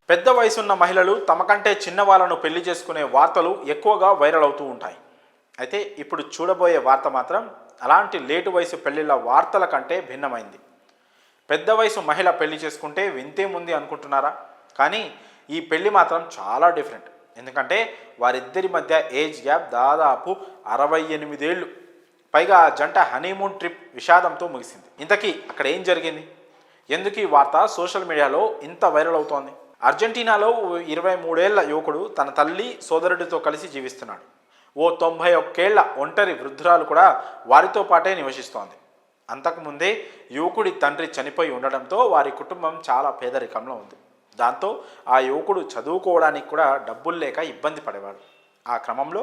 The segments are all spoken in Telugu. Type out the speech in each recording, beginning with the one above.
పెద్ద వయసున్న మహిళలు తమ కంటే చిన్న వాళ్ళను పెళ్లి చేసుకునే వార్తలు ఎక్కువగా వైరల్ అవుతూ ఉంటాయి. అయితే ఇప్పుడు చూడబోయే వార్త మాత్రం అలాంటి లేటు వయసు పెళ్లిళ్ళ వార్తల కంటే భిన్నమైంది. పెద్ద వయసు మహిళ పెళ్లి చేసుకుంటే వింతేముంది అనుకుంటున్నారా? కానీ ఈ పెళ్లి మాత్రం చాలా డిఫరెంట్. ఎందుకంటే వారిద్దరి మధ్య ఏజ్ గ్యాప్ దాదాపు 68 ఏళ్ళు. పైగా ఆ జంట హనీమూన్ ట్రిప్ విషాదంతో ముగిసింది. ఇంతకీ అక్కడ ఏం జరిగింది? ఎందుకు ఈ వార్త సోషల్ మీడియాలో ఇంత వైరల్ అవుతోంది? అర్జెంటీనాలో 23 ఏళ్ల యువకుడు తన తల్లి సోదరుడితో కలిసి జీవిస్తున్నాడు. ఓ 91 ఏళ్ల ఒంటరి వృద్ధురాలు కూడా వారితో పాటే నివసిస్తోంది. అంతకుముందే యువకుడి తండ్రి చనిపోయి ఉండడంతో వారి కుటుంబం చాలా పేదరికంలో ఉంది. దాంతో ఆ యువకుడు చదువుకోవడానికి కూడా డబ్బులు లేక ఇబ్బంది పడేవాడు. ఆ క్రమంలో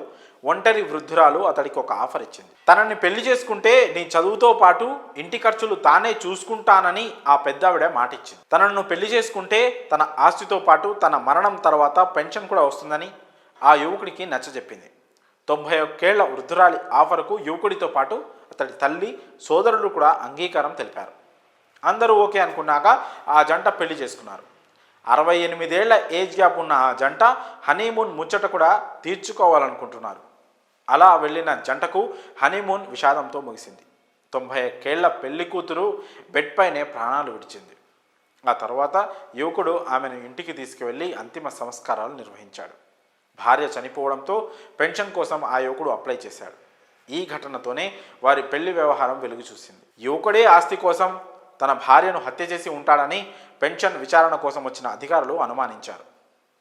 ఒంటరి వృద్ధురాలు అతడికి ఒక ఆఫర్ ఇచ్చింది. తనని పెళ్లి చేసుకుంటే నీ చదువుతో పాటు ఇంటి ఖర్చులు తానే చూసుకుంటానని ఆ పెద్దావిడ మాటిచ్చింది. తనను పెళ్లి చేసుకుంటే తన ఆస్తితో పాటు తన మరణం తర్వాత పెన్షన్ కూడా వస్తుందని ఆ యువకుడికి నచ్చజెప్పింది. 91 ఏళ్ల వృద్ధురాలి ఆఫర్కు యువకుడితో పాటు అతడి తల్లి సోదరులు కూడా అంగీకారం తెలిపారు. అందరూ ఓకే అనుకున్నాక ఆ జంట పెళ్లి చేసుకున్నారు. 68 ఏళ్ల ఏజ్ గ్యాప్ ఉన్న ఆ జంట హనీమూన్ ముచ్చట కూడా తీర్చుకోవాలనుకుంటున్నారు. అలా వెళ్ళిన జంటకు హనీమూన్ విషాదంతో ముగిసింది. 91 ఏళ్ల పెళ్లి కూతురు బెడ్ పైనే ప్రాణాలు విడిచింది. ఆ తర్వాత యువకుడు ఆమెను ఇంటికి తీసుకువెళ్ళి అంతిమ సంస్కారాలు నిర్వహించాడు. భార్య చనిపోవడంతో పెన్షన్ కోసం ఆ యువకుడు అప్లై చేశాడు. ఈ ఘటనతోనే వారి పెళ్లి వ్యవహారం వెలుగు చూసింది. యువకుడే ఆస్తి కోసం తన భార్యను హత్య చేసి ఉంటాడని పెన్షన్ విచారణ కోసం వచ్చిన అధికారులు అనుమానించారు.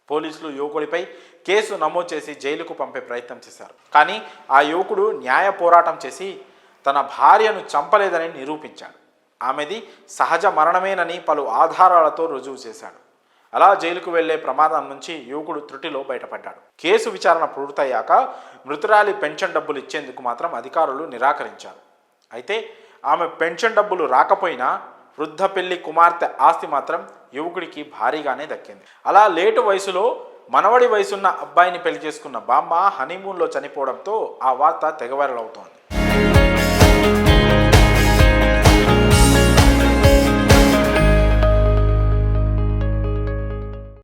పోలీసులు యువకుడిపై కేసు నమోదు చేసి జైలుకు పంపే ప్రయత్నం చేశారు. కానీ ఆ యువకుడు న్యాయ పోరాటం చేసి తన భార్యను చంపలేదని నిరూపించాడు. ఆమెది సహజ మరణమేనని పలు ఆధారాలతో రుజువు చేశాడు. అలా జైలుకు వెళ్లే ప్రమాదం నుంచి యువకుడు త్రుటిలో బయటపడ్డాడు. కేసు విచారణ పూర్తయ్యాక మృతురాలి పెన్షన్ డబ్బులు ఇచ్చేందుకు మాత్రం అధికారులు నిరాకరించారు. అయితే ఆమె పెన్షన్ డబ్బులు రాకపోయినా వృద్ధ పెళ్లి కుమార్తె ఆస్తి మాత్రం యువకుడికి భారీగానే దక్కింది. అలా లేటు వయసులో మనవడి వయసున్న అబ్బాయిని పెళ్లి చేసుకున్న బామ్మ హనీమూన్లో చనిపోవడంతో ఆ వార్త తెగ వైరల్ అవుతోంది.